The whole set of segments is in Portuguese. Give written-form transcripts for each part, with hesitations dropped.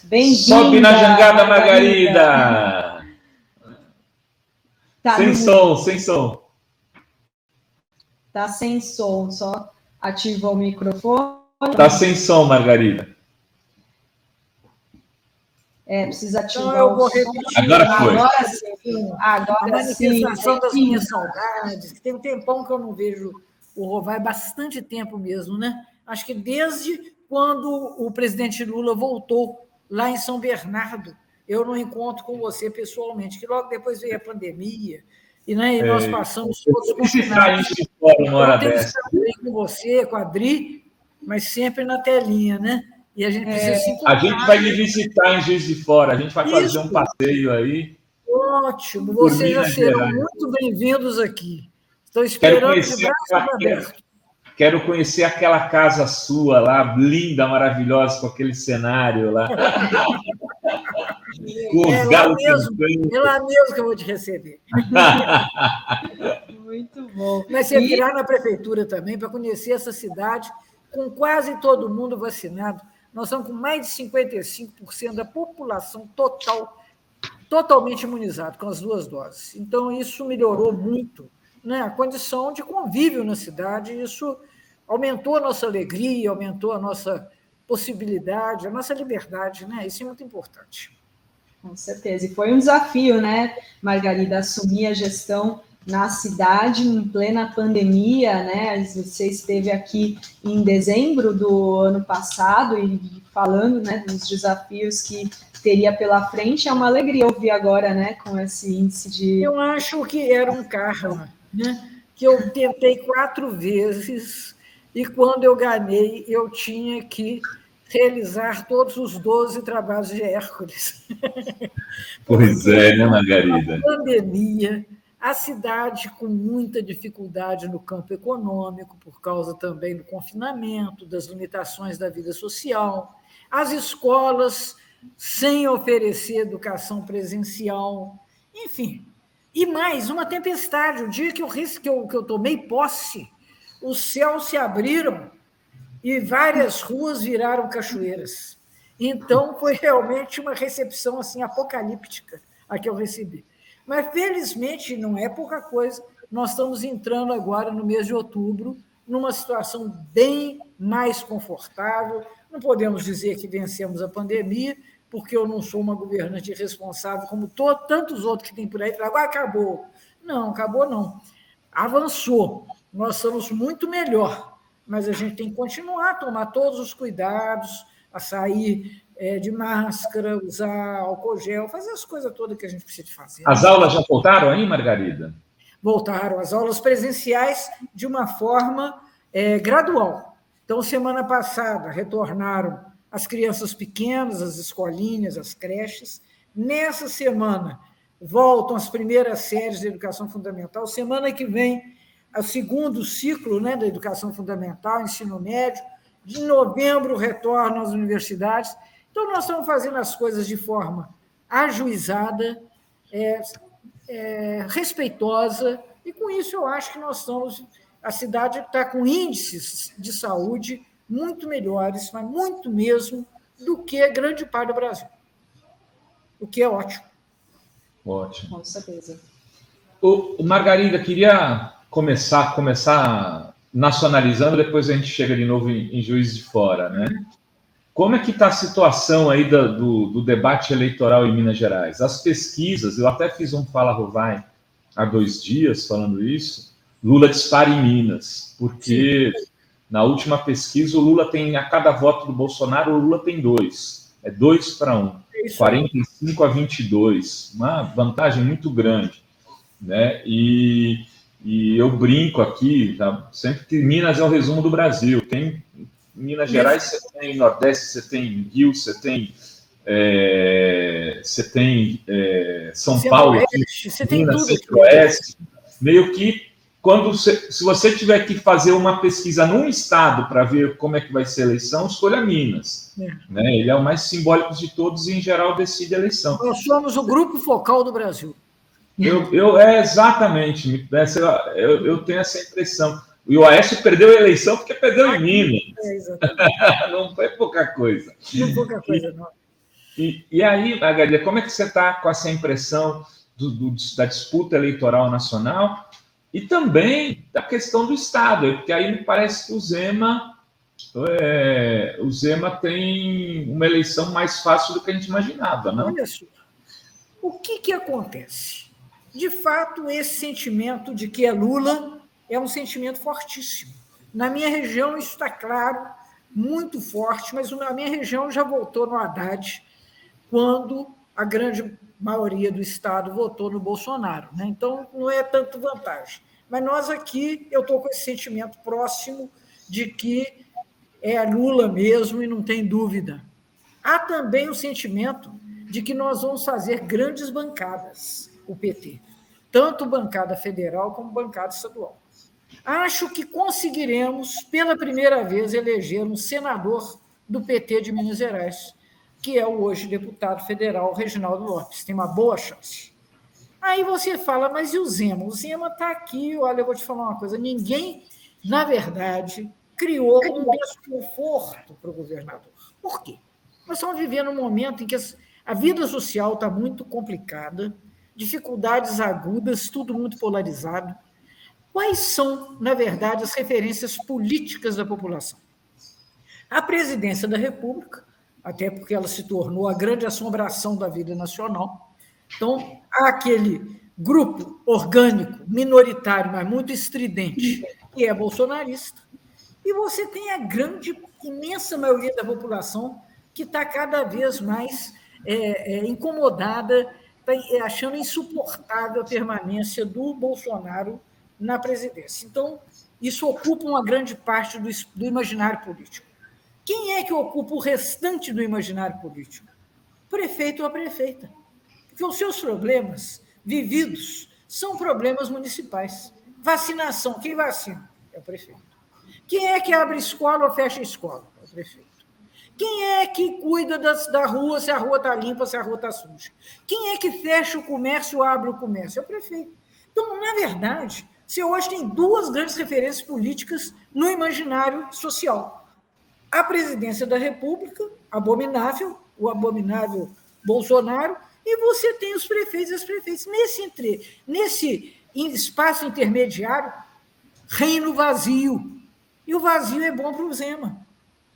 Bem-vinda. Sobe na jangada, Margarida. Tá sem som, sem som. Tá sem som, só ativa o microfone. Tá sem som, Margarida. Precisa ativar então eu vou o som. repetir. Agora foi. Agora a manifestação sim. das minhas saudades. Tem um tempão que eu não vejo o Rovai, bastante tempo mesmo, né? Acho que desde quando o presidente Lula voltou lá em São Bernardo, eu não encontro com você pessoalmente, que logo depois veio a pandemia, e nós passamos todos confinados. Eu tenho que estar aí com você, com a Adri, mas sempre na telinha, né? E a gente precisa se encontrar. A gente vai lhe visitar em Juiz de Fora, a gente vai fazer um passeio aí. Ótimo, vocês já serão muito bem-vindos aqui. Estou esperando de braços abertos. Quero conhecer aquela casa sua lá, linda, maravilhosa, com aquele cenário lá. É lá mesmo que eu vou te receber. Muito bom. Mas você virá na prefeitura também para conhecer essa cidade com quase todo mundo vacinado. Nós estamos com mais de 55% da população totalmente imunizada com as 2 doses. Então, isso melhorou muito, né, a condição de convívio na cidade. Isso aumentou a nossa alegria, aumentou a nossa possibilidade, a nossa liberdade, né? Isso é muito importante. Com certeza. E foi um desafio, né, Margarida, assumir a gestão na cidade em plena pandemia, né? Você esteve aqui em dezembro do ano passado e falando, né, dos desafios que teria pela frente. É uma alegria ouvir agora, né, com esse índice de... Eu acho que era um karma, né? Que eu tentei 4 vezes e quando eu ganhei, eu tinha que realizar todos os 12 trabalhos de Hércules. Pois é, né, Margarida? A pandemia, a cidade com muita dificuldade no campo econômico, por causa também do confinamento, das limitações da vida social, as escolas sem oferecer educação presencial, enfim. E mais, uma tempestade. O dia que eu tomei posse, os céus se abriram e várias ruas viraram cachoeiras. Então, foi realmente uma recepção assim, apocalíptica a que eu recebi. Mas, felizmente, não é pouca coisa. Nós estamos entrando agora, no mês de outubro, numa situação bem mais confortável. Não podemos dizer que vencemos a pandemia, porque eu não sou uma governante responsável, como tantos outros que tem por aí, que agora acabou. Não, acabou não. Avançou. Nós estamos muito melhor, mas a gente tem que continuar a tomar todos os cuidados, a sair de máscara, usar álcool gel, fazer as coisas todas que a gente precisa fazer. As aulas já voltaram aí, Margarida? Voltaram as aulas presenciais de uma forma gradual. Então, semana passada, retornaram as crianças pequenas, as escolinhas, as creches. Nessa semana, voltam as primeiras séries de educação fundamental. Semana que vem, o segundo ciclo, né, da educação fundamental, ensino médio. De novembro, retornam às universidades. Então, nós estamos fazendo as coisas de forma ajuizada, respeitosa, e com isso eu acho que nós estamos... A cidade está com índices de saúde muito melhores, mas muito mesmo, do que grande parte do Brasil. O que é ótimo. Ótimo. Com certeza. Margarida, queria começar nacionalizando, depois a gente chega de novo em Juiz de Fora, né? Como é que está a situação aí do debate eleitoral em Minas Gerais? As pesquisas, eu até fiz um Fala Rovai há 2 dias falando isso, Lula dispara em Minas, porque na última pesquisa o Lula tem, a cada voto do Bolsonaro, o Lula tem 2. É 2-1, 45-22, uma vantagem muito grande, né? E eu brinco aqui, tá? Sempre que Minas é o resumo do Brasil. Tem Minas Gerais, você tem Nordeste, você tem Rio, você tem São Paulo, você tem Minas, tudo. Centro-Oeste. Meio que se você tiver que fazer uma pesquisa num estado para ver como é que vai ser a eleição, escolha Minas. Né? Ele é o mais simbólico de todos e, em geral, decide a eleição. Nós somos o grupo focal do Brasil. Exatamente. Eu tenho essa impressão. E o Aécio perdeu a eleição porque perdeu em Minas. Exatamente. Não foi pouca coisa. Não foi pouca coisa, não. E aí, Margarida, como é que você está com essa impressão da disputa eleitoral nacional e também da questão do Estado? Porque aí me parece que o Zema tem uma eleição mais fácil do que a gente imaginava, não? Olha só, o que acontece? De fato, esse sentimento de que é Lula é um sentimento fortíssimo. Na minha região, isso está claro, muito forte, mas na minha região já votou no Haddad quando a grande maioria do Estado votou no Bolsonaro. Né? Então, não é tanto vantagem. Mas nós aqui, eu estou com esse sentimento próximo de que é Lula mesmo e não tem dúvida. Há também o sentimento de que nós vamos fazer grandes bancadas, o PT, tanto bancada federal como bancada estadual. Acho que conseguiremos, pela primeira vez, eleger um senador do PT de Minas Gerais, que é o hoje deputado federal Reginaldo Lopes. Tem uma boa chance. Aí você fala, mas e o Zema? O Zema está aqui, olha, eu vou te falar uma coisa, ninguém, na verdade, criou um desconforto para o governador. Por quê? Nós estamos vivendo um momento em que a vida social está muito complicada, dificuldades agudas, tudo muito polarizado. Quais são, na verdade, as referências políticas da população? A presidência da República, até porque ela se tornou a grande assombração da vida nacional. Então, há aquele grupo orgânico, minoritário, mas muito estridente, que é bolsonarista, e você tem a grande, imensa maioria da população que está cada vez mais incomodada, está achando insuportável a permanência do Bolsonaro na presidência. Então, isso ocupa uma grande parte do imaginário político. Quem é que ocupa o restante do imaginário político? Prefeito ou a prefeita. Porque os seus problemas vividos são problemas municipais. Vacinação, quem vacina? É o prefeito. Quem é que abre escola ou fecha escola? É o prefeito. Quem é que cuida da rua, se a rua está limpa, se a rua está suja? Quem é que fecha o comércio ou abre o comércio? É o prefeito. Então, na verdade, você hoje tem duas grandes referências políticas no imaginário social. A presidência da República, abominável, o abominável Bolsonaro, e você tem os prefeitos e as prefeitas. Nesse espaço intermediário, reino vazio. E o vazio é bom para o Zema.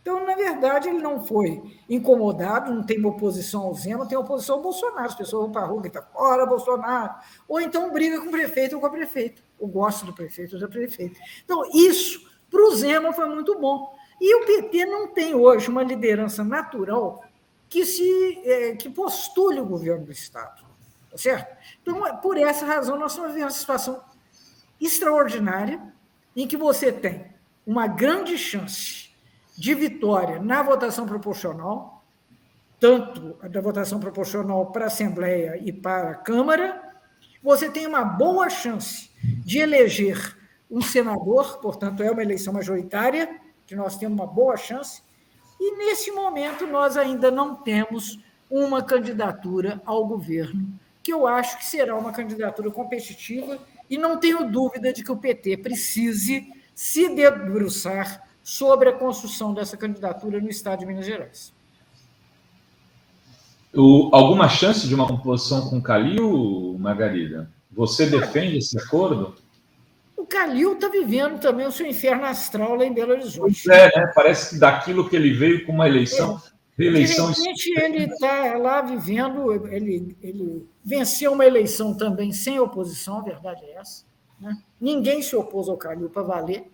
Então, na verdade, ele não foi incomodado, não tem uma oposição ao Zema, tem oposição ao Bolsonaro. As pessoas vão para a rua e gritam, fora Bolsonaro. Ou então briga com o prefeito ou com a prefeita. Ou gosta do prefeito ou da prefeita. Então, isso, para o Zema, foi muito bom. E o PT não tem hoje uma liderança natural que postule o governo do Estado. Tá certo? Então, por essa razão, nós estamos vivendo uma situação extraordinária em que você tem uma grande chance de vitória na votação proporcional, tanto da votação proporcional para a Assembleia e para a Câmara, você tem uma boa chance de eleger um senador, portanto, é uma eleição majoritária, que nós temos uma boa chance, e, nesse momento, nós ainda não temos uma candidatura ao governo, que eu acho que será uma candidatura competitiva, e não tenho dúvida de que o PT precise se debruçar sobre a construção dessa candidatura no estado de Minas Gerais. Alguma chance de uma composição com o Calil, Margarida? Você defende esse acordo? O Calil está vivendo também o seu inferno astral lá em Belo Horizonte. Pois é, né? Parece que daquilo que ele veio com uma eleição... Reeleição... De repente, ele está lá vivendo... Ele venceu uma eleição também sem oposição, a verdade é essa. Né? Ninguém se opôs ao Calil para valer.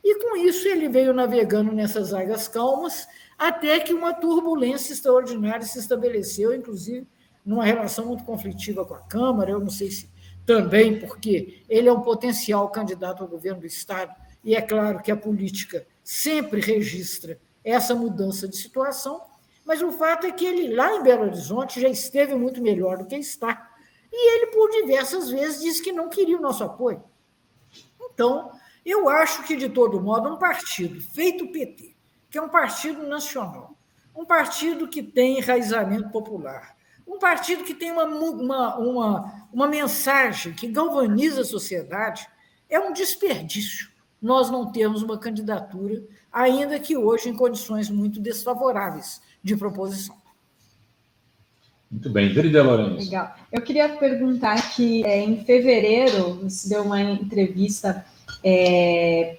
E, com isso, ele veio navegando nessas águas calmas até que uma turbulência extraordinária se estabeleceu, inclusive numa relação muito conflitiva com a Câmara. Eu não sei se também porque ele é um potencial candidato ao governo do Estado, e é claro que a política sempre registra essa mudança de situação, mas o fato é que ele, lá em Belo Horizonte, já esteve muito melhor do que está. E ele, por diversas vezes, disse que não queria o nosso apoio. Então, eu acho que, de todo modo, um partido feito o PT, que é um partido nacional, um partido que tem enraizamento popular, um partido que tem uma mensagem que galvaniza a sociedade, é um desperdício nós não termos uma candidatura, ainda que hoje em condições muito desfavoráveis de proposição. Muito bem, Drida Lourenço. Legal. Eu queria perguntar que em fevereiro você deu uma entrevista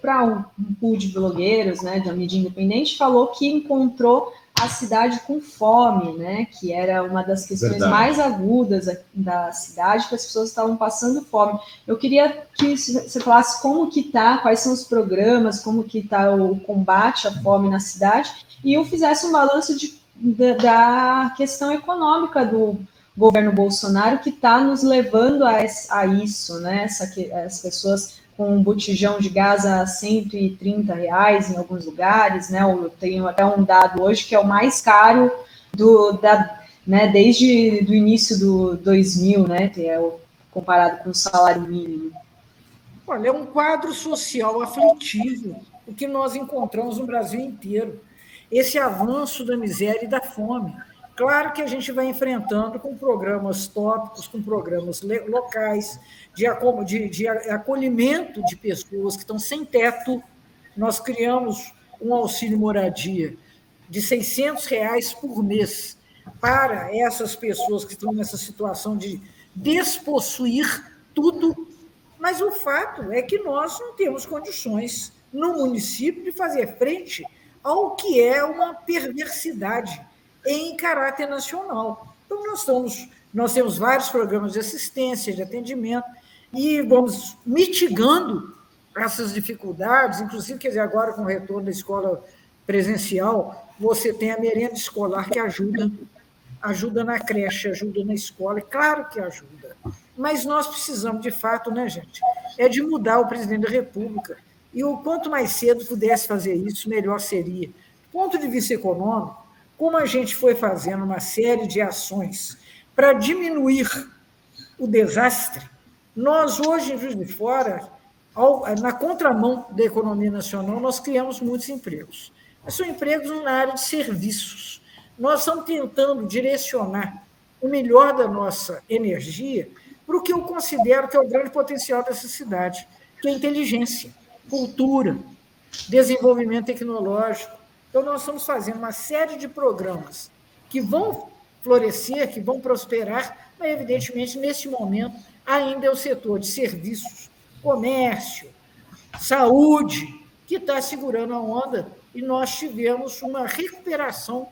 para um pool de blogueiros, né, de uma mídia independente, falou que encontrou a cidade com fome, né, que era uma das questões mais agudas da cidade, que as pessoas estavam passando fome. Eu queria que você falasse como que está, quais são os programas, como que está o combate à fome na cidade, e eu fizesse um balanço da questão econômica do governo Bolsonaro, que está nos levando a isso, né, as pessoas com um botijão de gás a R$130 em alguns lugares, né? Eu tenho até um dado hoje que é o mais caro né, desde o início do 2000, né? Comparado com o salário mínimo. Olha, é um quadro social aflitivo, o que nós encontramos no Brasil inteiro. Esse avanço da miséria e da fome. Claro que a gente vai enfrentando com programas tópicos, com programas locais, de acolhimento de pessoas que estão sem teto. Nós criamos um auxílio moradia de R$600 por mês para essas pessoas que estão nessa situação de despossuir tudo. Mas o fato é que nós não temos condições no município de fazer frente ao que é uma perversidade em caráter nacional. Então, nós temos vários programas de assistência, de atendimento, e vamos mitigando essas dificuldades, inclusive, quer dizer, agora com o retorno da escola presencial, você tem a merenda escolar que ajuda na creche, ajuda na escola, é claro que ajuda. Mas nós precisamos, de fato, né, gente, de mudar o presidente da República. E o quanto mais cedo pudesse fazer isso, melhor seria. Do ponto de vista econômico, como a gente foi fazendo uma série de ações para diminuir o desastre, nós hoje, em Juiz de Fora, na contramão da economia nacional, nós criamos muitos empregos. Mas são empregos na área de serviços. Nós estamos tentando direcionar o melhor da nossa energia para o que eu considero que é o grande potencial dessa cidade, que é a inteligência, cultura, desenvolvimento tecnológico. Então, nós estamos fazendo uma série de programas que vão florescer, que vão prosperar, mas, evidentemente, neste momento, ainda é o setor de serviços, comércio, saúde, que está segurando a onda, e nós tivemos uma recuperação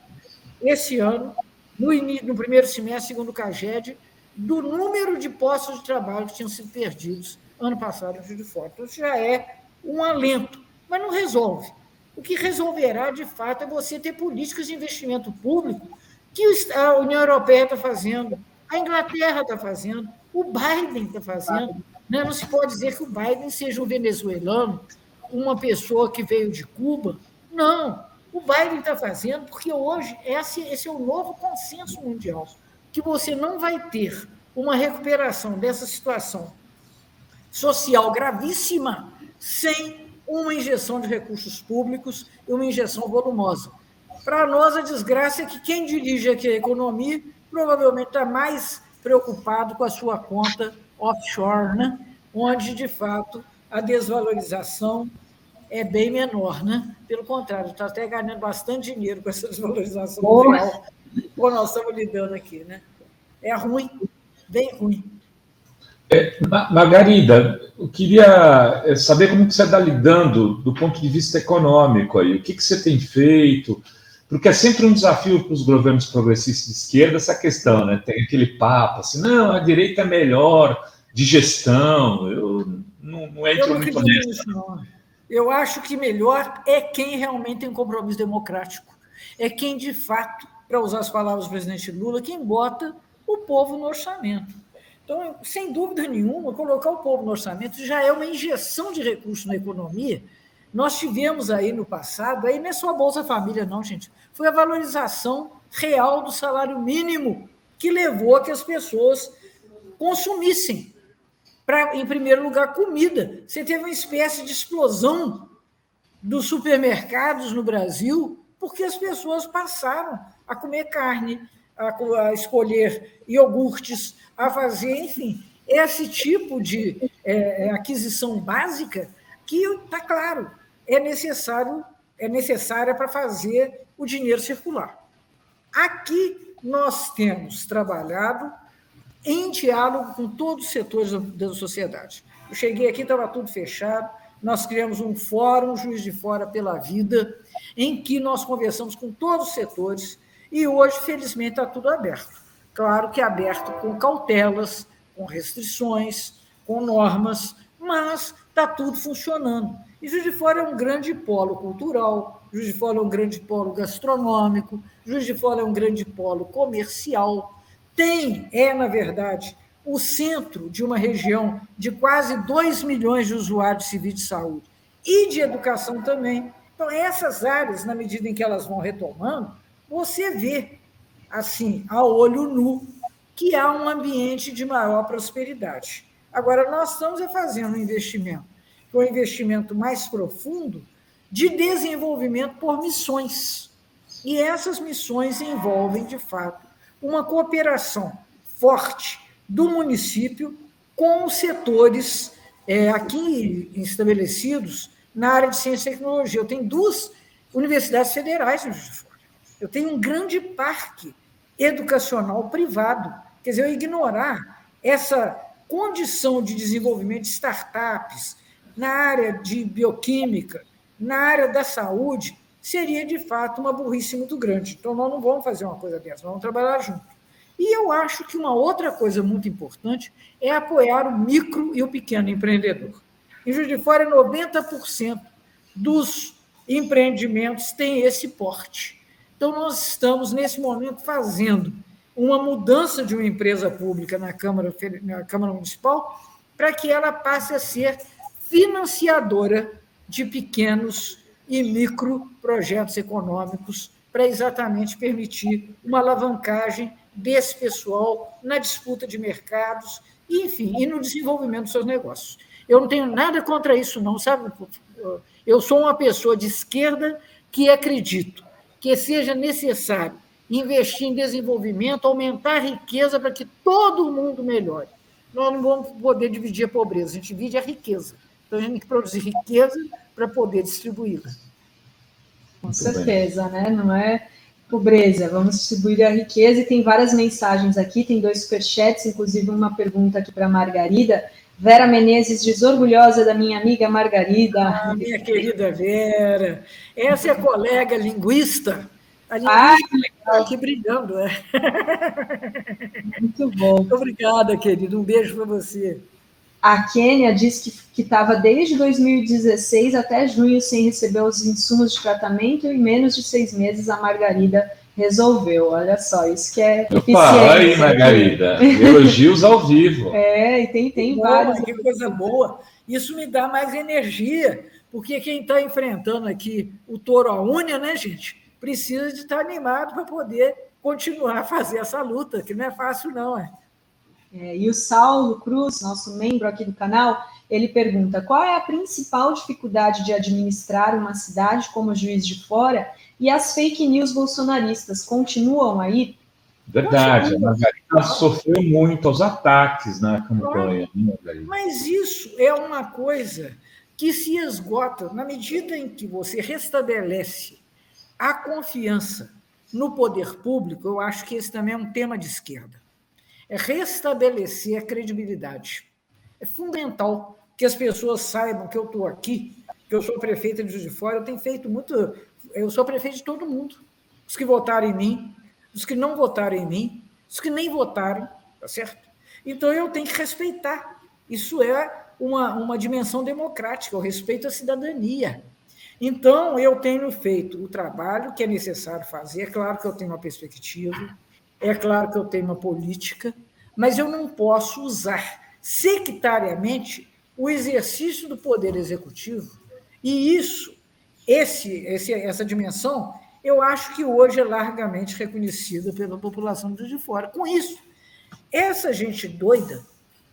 esse ano, no primeiro semestre, segundo o CAGED, do número de postos de trabalho que tinham sido perdidos ano passado em Juiz de Fora. Então, isso já é um alento, mas não resolve. O que resolverá, de fato, é você ter políticas de investimento público que a União Europeia está fazendo, a Inglaterra está fazendo, o Biden está fazendo. Não se pode dizer que o Biden seja um venezuelano, uma pessoa que veio de Cuba. Não, o Biden está fazendo porque hoje esse é o novo consenso mundial, que você não vai ter uma recuperação dessa situação social gravíssima sem uma injeção de recursos públicos e uma injeção volumosa. Para nós, a desgraça é que quem dirige aqui a economia provavelmente está mais preocupado com a sua conta offshore, né? Onde, de fato, a desvalorização é bem menor. Né? Pelo contrário, está até ganhando bastante dinheiro com essa desvalorização real, como nós estamos lidando aqui. Né? É ruim, bem ruim. Margarida, eu queria saber como que você está lidando do ponto de vista econômico aí. O que você tem feito? Porque é sempre um desafio para os governos progressistas de esquerda essa questão, né? Tem aquele papo assim, não, a direita é melhor de gestão. Eu não entro muito nisso. Eu acho que melhor é quem realmente tem compromisso democrático. É quem, de fato, para usar as palavras do presidente Lula, quem bota o povo no orçamento. Então, sem dúvida nenhuma, colocar o povo no orçamento já é uma injeção de recursos na economia. Nós tivemos aí no passado, aí não é só a Bolsa Família, não, gente, foi a valorização real do salário mínimo que levou a que as pessoas consumissem, em primeiro lugar, comida. Você teve uma espécie de explosão dos supermercados no Brasil porque as pessoas passaram a comer carne, a escolher iogurtes, a fazer, enfim, esse tipo de aquisição básica que, está claro, é necessária para fazer o dinheiro circular. Aqui, nós temos trabalhado em diálogo com todos os setores da sociedade. Eu cheguei aqui, estava tudo fechado, nós criamos um fórum, Juiz de Fora pela Vida, em que nós conversamos com todos os setores, e hoje, felizmente, está tudo aberto. Claro que aberto com cautelas, com restrições, com normas, mas está tudo funcionando. E Juiz de Fora é um grande polo cultural, Juiz de Fora é um grande polo gastronômico, Juiz de Fora é um grande polo comercial, na verdade, o centro de uma região de quase 2 milhões de usuários civis de saúde e de educação também. Então, essas áreas, na medida em que elas vão retomando, você vê, assim, a olho nu, que há um ambiente de maior prosperidade. Agora, nós estamos fazendo um investimento, que é um investimento mais profundo de desenvolvimento por missões. E essas missões envolvem, de fato, uma cooperação forte do município com os setores aqui estabelecidos na área de ciência e tecnologia. Eu tenho 2 universidades federais no Juiz de Fora. Eu tenho um grande parque educacional privado. Quer dizer, eu ignorar essa condição de desenvolvimento de startups na área de bioquímica, na área da saúde, seria, de fato, uma burrice muito grande. Então, nós não vamos fazer uma coisa dessa, nós vamos trabalhar junto. E eu acho que uma outra coisa muito importante é apoiar o micro e o pequeno empreendedor. Em Juiz de Fora, 90% dos empreendimentos têm esse porte. Então, nós estamos, nesse momento, fazendo uma mudança de uma empresa pública na Câmara Municipal para que ela passe a ser financiadora de pequenos e micro projetos econômicos para exatamente permitir uma alavancagem desse pessoal na disputa de mercados, enfim, e no desenvolvimento dos seus negócios. Eu não tenho nada contra isso, não, sabe? Eu sou uma pessoa de esquerda que acredito que seja necessário investir em desenvolvimento, aumentar a riqueza para que todo mundo melhore. Nós não vamos poder dividir a pobreza, a gente divide a riqueza. Então, a gente tem que produzir riqueza para poder distribuí-la. Com certeza, né? Não é pobreza, vamos distribuir a riqueza, e tem várias mensagens aqui, tem 2 superchats, inclusive uma pergunta aqui para a Margarida. Vera Menezes diz, orgulhosa da minha amiga Margarida. Minha querida Vera, essa é a colega linguista, a linguista está aqui brilhando. Muito bom. Muito obrigada, querida, um beijo para você. A Kênia diz que estava desde 2016 até junho sem receber os insumos de tratamento e em menos de 6 meses a Margarida resolveu. Olha só, isso que é eficiente. Opa, aí, Margarida, elogios ao vivo. E tem vários. Que coisa boa. Isso me dá mais energia, porque quem está enfrentando aqui o touro à unha, né, gente, precisa de estar animado para poder continuar a fazer essa luta, que não é fácil, não, E o Saulo Cruz, nosso membro aqui do canal, ele pergunta, qual é a principal dificuldade de administrar uma cidade como Juiz de Fora e as fake news bolsonaristas continuam aí? Verdade, a Margarida sofreu muito aos ataques na campanha. Mas isso é uma coisa que se esgota na medida em que você restabelece a confiança no poder público. Eu acho que esse também é um tema de esquerda. É restabelecer a credibilidade. É fundamental que as pessoas saibam que eu estou aqui, que eu sou prefeita de Juiz de Fora, eu tenho feito muito... Eu sou prefeito de todo mundo. Os que votaram em mim, os que não votaram em mim, os que nem votaram, tá certo? Então, eu tenho que respeitar. Isso é uma dimensão democrática, o respeito à cidadania. Então, eu tenho feito o trabalho que é necessário fazer. É claro que eu tenho uma perspectiva, é claro que eu tenho uma política, mas eu não posso usar sectariamente o exercício do poder executivo. E essa dimensão, eu acho que hoje é largamente reconhecida pela população de Juiz de Fora. Com isso, essa gente doida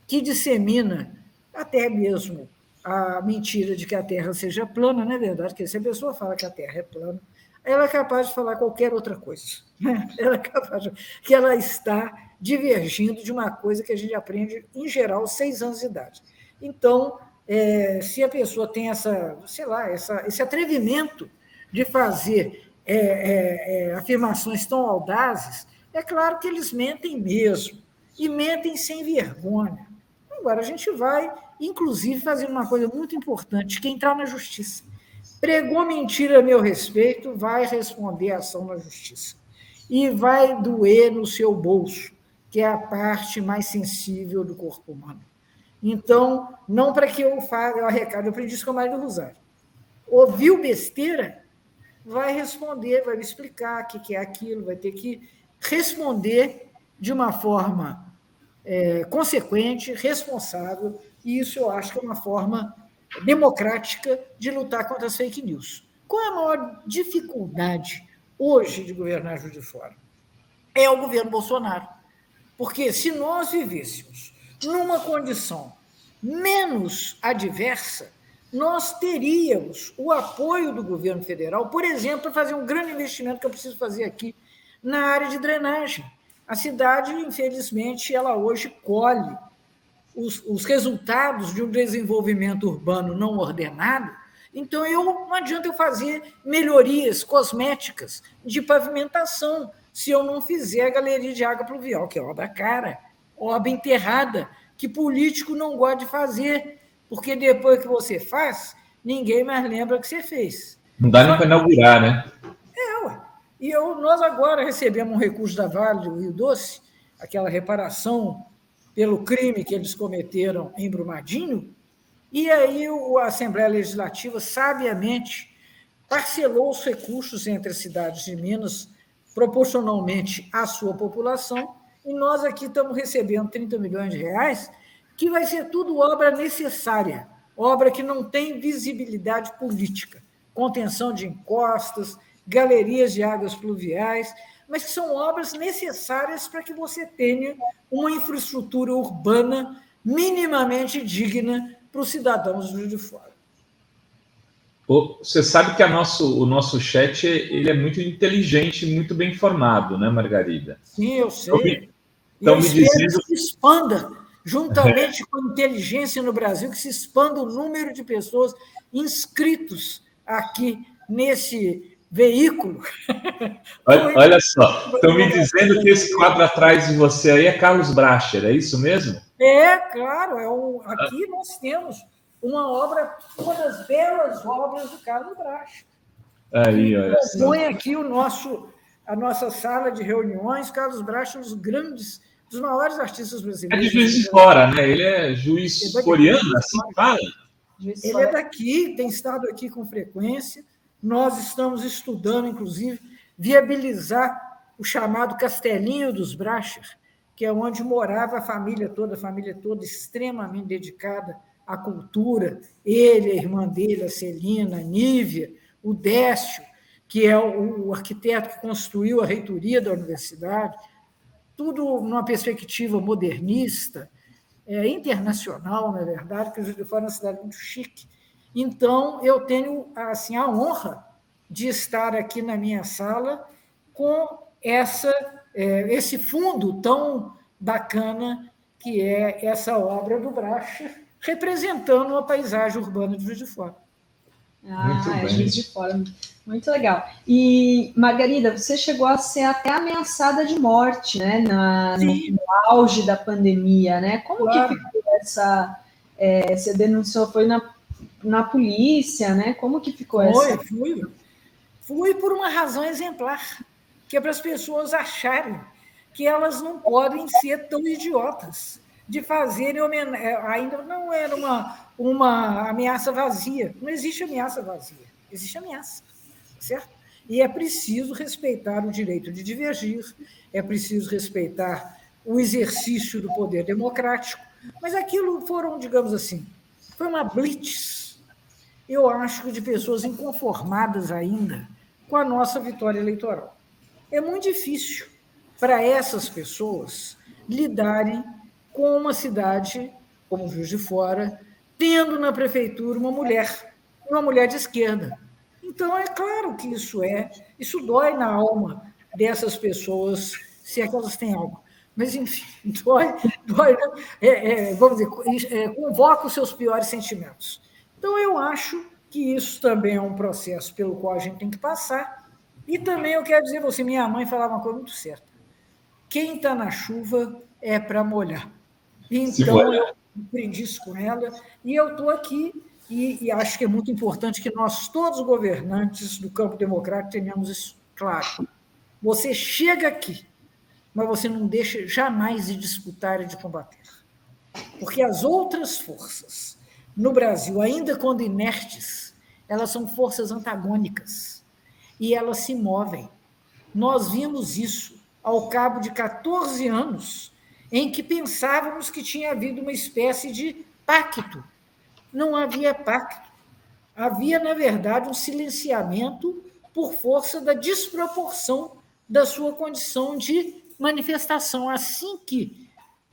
que dissemina até mesmo a mentira de que a Terra seja plana, não é verdade? Porque se a pessoa fala que a Terra é plana, ela é capaz de falar qualquer outra coisa. Ela é capaz que ela está divergindo de uma coisa que a gente aprende, em geral, aos 6 anos de idade. Então, se a pessoa tem esse atrevimento de fazer afirmações tão audazes, É claro que eles mentem mesmo, e mentem sem vergonha. Agora, a gente vai, inclusive, fazer uma coisa muito importante, que é entrar na justiça. Pregou mentira a meu respeito, vai responder a ação na justiça. E vai doer no seu bolso, que é a parte mais sensível do corpo humano. Então, não para que eu fale o recado, eu aprendi isso com a Maria do Rosário. Ouviu besteira? Vai responder, vai me explicar o que é aquilo, vai ter que responder de uma forma consequente, responsável, e isso eu acho que é uma forma democrática de lutar contra as fake news. Qual é a maior dificuldade hoje de governar Juiz de Fora? É o governo Bolsonaro. Porque se nós vivêssemos numa condição menos adversa, nós teríamos o apoio do governo federal, por exemplo, para fazer um grande investimento que eu preciso fazer aqui na área de drenagem. A cidade, infelizmente, ela hoje colhe os resultados de um desenvolvimento urbano não ordenado. Então, não adianta eu fazer melhorias cosméticas de pavimentação se eu não fizer a galeria de água pluvial, que é obra cara, obra enterrada, que político não gosta de fazer, porque depois que você faz, ninguém mais lembra que você fez. Não dá nem para inaugurar, né? Ué. E nós agora recebemos um recurso da Vale do Rio Doce, aquela reparação pelo crime que eles cometeram em Brumadinho, e aí a Assembleia Legislativa, sabiamente, parcelou os recursos entre as cidades de Minas, proporcionalmente à sua população, e nós aqui estamos recebendo 30 milhões de reais, que vai ser tudo obra necessária, obra que não tem visibilidade política, contenção de encostas, galerias de águas pluviais, mas que são obras necessárias para que você tenha uma infraestrutura urbana minimamente digna para os cidadãos do Juiz de Fora. Você sabe que o nosso chat ele é muito inteligente, muito bem informado, né, Margarida? Sim, eu sei. Estão me dizendo que se expanda, juntamente com a inteligência no Brasil, que se expanda o número de pessoas inscritos aqui nesse veículo. Olha só, estão me dizendo que esse quadro atrás de você aí é Carlos Bracher, é isso mesmo? É, claro. Aqui nós temos uma das belas obras do Carlos Bracher. Aí, olha só. Põe aqui a nossa sala de reuniões, Carlos Bracher, dos maiores artistas brasileiros. É de Juiz de Fora, né? Ele é juiz foriano, assim fala? Ele é daqui, tem estado aqui com frequência. Nós estamos estudando, inclusive, viabilizar o chamado Castelinho dos Bracher, que é onde morava a família toda extremamente dedicada à cultura. Ele, a irmã dele, a Celina, a Nívia, o Décio, que é o arquiteto que construiu a reitoria da universidade, tudo numa perspectiva modernista, internacional, na verdade, porque o Juiz de Fora é uma cidade muito chique. Então, eu tenho assim, a honra de estar aqui na minha sala com esse fundo tão bacana que é essa obra do Bracher, representando a paisagem urbana de Juiz de Fora. Juiz de Fora. Muito legal. E, Margarida, você chegou a ser até ameaçada de morte, né? No auge da pandemia, né? Como que ficou essa... você denunciou, foi na polícia, né? Como que ficou essa... Fui por uma razão exemplar, que é para as pessoas acharem que elas não podem ser tão idiotas de fazerem homenagem. Ainda não era uma ameaça vazia. Não existe ameaça vazia. Existe ameaça, certo? E é preciso respeitar o direito de divergir, é preciso respeitar o exercício do poder democrático. Mas aquilo digamos assim, foi uma blitz, eu acho, de pessoas inconformadas ainda com a nossa vitória eleitoral. É muito difícil para essas pessoas lidarem com uma cidade como Juiz de Fora, tendo na prefeitura uma mulher de esquerda. Então, é claro que isso dói na alma dessas pessoas, se é que elas têm alma. Mas, enfim, dói vamos dizer, convoca os seus piores sentimentos. Então, eu acho que isso também é um processo pelo qual a gente tem que passar. E também eu quero dizer a você, minha mãe falava uma coisa muito certa. quem está na chuva é para molhar. Então, eu aprendi isso com ela, e eu estou aqui, e acho que é muito importante que nós, todos os governantes do campo democrático, tenhamos isso claro. Você chega aqui, mas você não deixa jamais de disputar e de combater. Porque as outras forças, no Brasil, ainda quando inertes, elas são forças antagônicas, e elas se movem. Nós vimos isso ao cabo de 14 anos, em que pensávamos que tinha havido uma espécie de pacto. Não havia pacto. Havia, na verdade, um silenciamento por força da desproporção da sua condição de manifestação. Assim que,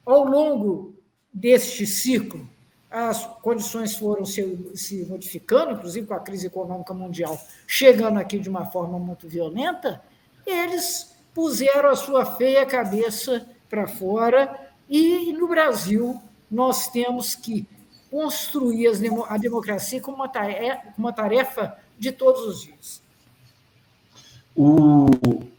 ao longo deste ciclo, as condições foram se modificando, inclusive com a crise econômica mundial, chegando aqui de uma forma muito violenta, eles puseram a sua feia cabeça para fora, e no Brasil nós temos que construir a democracia como uma tarefa de todos os dias.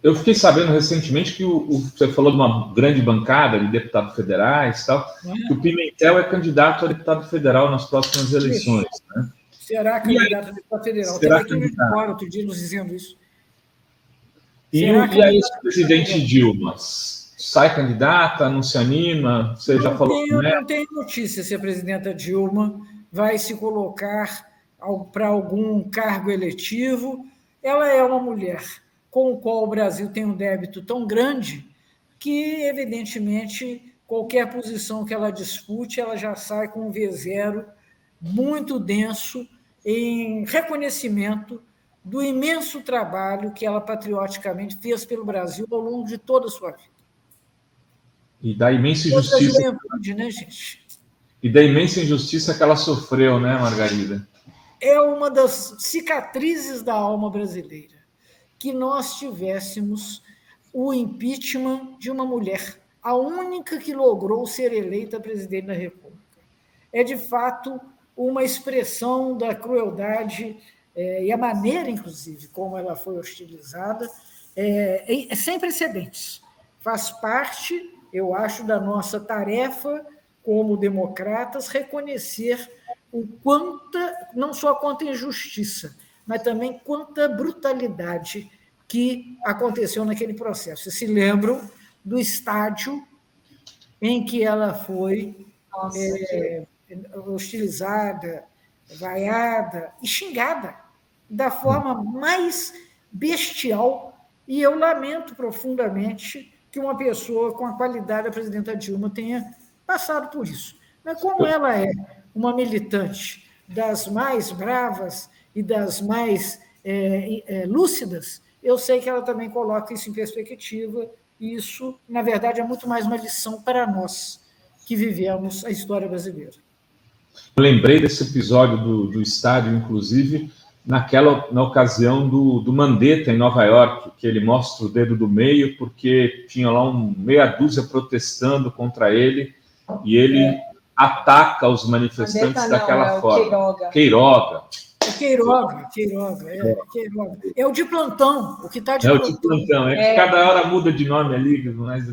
Eu fiquei sabendo recentemente que você falou de uma grande bancada de deputados federais e tal, que o Pimentel é candidato a deputado federal nas próximas eleições. Né? Será candidato a deputado federal. Teve aqui de fora outro dia nos dizendo isso. E aí, o presidente Dilma sai candidata, não se anima? Você já falou com ela? Não tenho notícia se a presidenta Dilma vai se colocar para algum cargo eletivo. Ela é uma mulher com o qual o Brasil tem um débito tão grande que, evidentemente, qualquer posição que ela dispute, ela já sai com um V0 muito denso em reconhecimento do imenso trabalho que ela patrioticamente fez pelo Brasil ao longo de toda a sua vida. E da imensa injustiça. Né, gente? E da imensa injustiça que ela sofreu, né, Margarida? É uma das cicatrizes da alma brasileira que nós tivéssemos o impeachment de uma mulher, a única que logrou ser eleita presidente da República. É, de fato, uma expressão da crueldade e a maneira, inclusive, como ela foi hostilizada, é sem precedentes. Faz parte, eu acho, da nossa tarefa como democratas reconhecer o não só quanta injustiça, mas também quanta brutalidade que aconteceu naquele processo. Vocês se lembram do estádio em que ela foi hostilizada, vaiada e xingada da forma mais bestial, e eu lamento profundamente que uma pessoa com a qualidade da presidenta Dilma tenha passado por isso. Mas como ela é uma militante das mais bravas e das mais lúcidas, eu sei que ela também coloca isso em perspectiva, e isso, na verdade, é muito mais uma lição para nós que vivemos a história brasileira. Eu lembrei desse episódio do estádio, inclusive, na ocasião do Mandetta, em Nova York, que ele mostra o dedo do meio, porque tinha lá meia dúzia protestando contra ele, e ele ataca os manifestantes daquela forma. Queiroga. É o de plantão, o que está de plantão. É o de plantão, que cada hora muda de nome ali. Mas,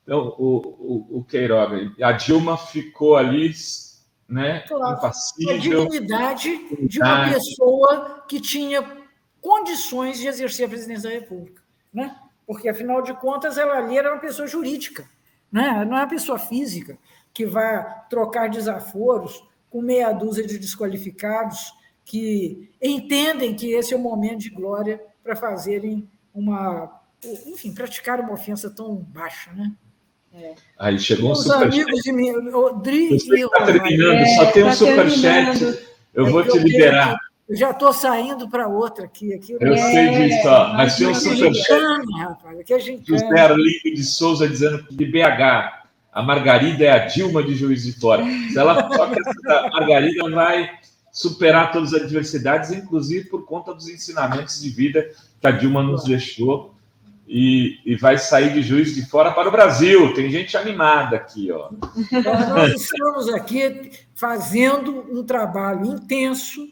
então, o Queiroga. A Dilma ficou ali, né, claro, impassível. A dignidade de uma pessoa que tinha condições de exercer a presidência da República. Né? Porque, afinal de contas, ela ali era uma pessoa jurídica, né? Não é uma pessoa física que vai trocar desaforos com meia dúzia de desqualificados que entendem que esse é o momento de glória para fazerem praticar uma ofensa tão baixa, né? Aí chegou um superchat. Amigos de mim, Odri e terminando, só tem um superchat. Eu vou te liberar. Eu já estou saindo para outra aqui. Eu sei disso, mas tem um superchat. José Arlindo de Souza dizendo que de BH. A Margarida é a Dilma de Juiz de Fora. Só que essa Margarida vai superar todas as adversidades, inclusive por conta dos ensinamentos de vida que a Dilma nos deixou, e vai sair de Juiz de Fora para o Brasil. Tem gente animada aqui, ó. Nós estamos aqui fazendo um trabalho intenso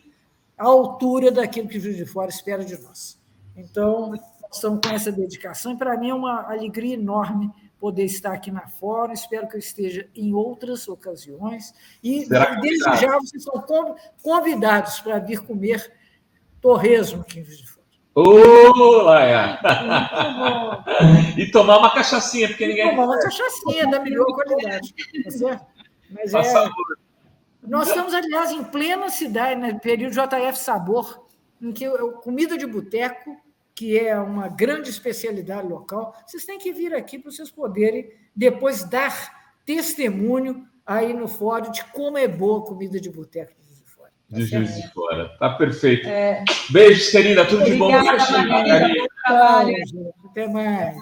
à altura daquilo que o Juiz de Fora espera de nós. Então, nós estamos com essa dedicação, e para mim é uma alegria enorme poder estar aqui na Fórum, espero que eu esteja em outras ocasiões. E desde já vocês são convidados para vir comer torresmo aqui em Juiz de Fora. Ô, Laia! E tomar uma cachaçinha, porque ninguém... Tomar uma cachaçinha da melhor qualidade, tá certo? Mas nós estamos, aliás, em plena cidade, no período JF Sabor, em que comida de boteco, que é uma grande especialidade local, vocês têm que vir aqui para vocês poderem depois dar testemunho aí no fórum de como é boa a comida de boteco de Juiz de Fora. De Juiz de Fora. Tá perfeito. Beijos, querida. Tudo de bom para você, Margarida. Até mais.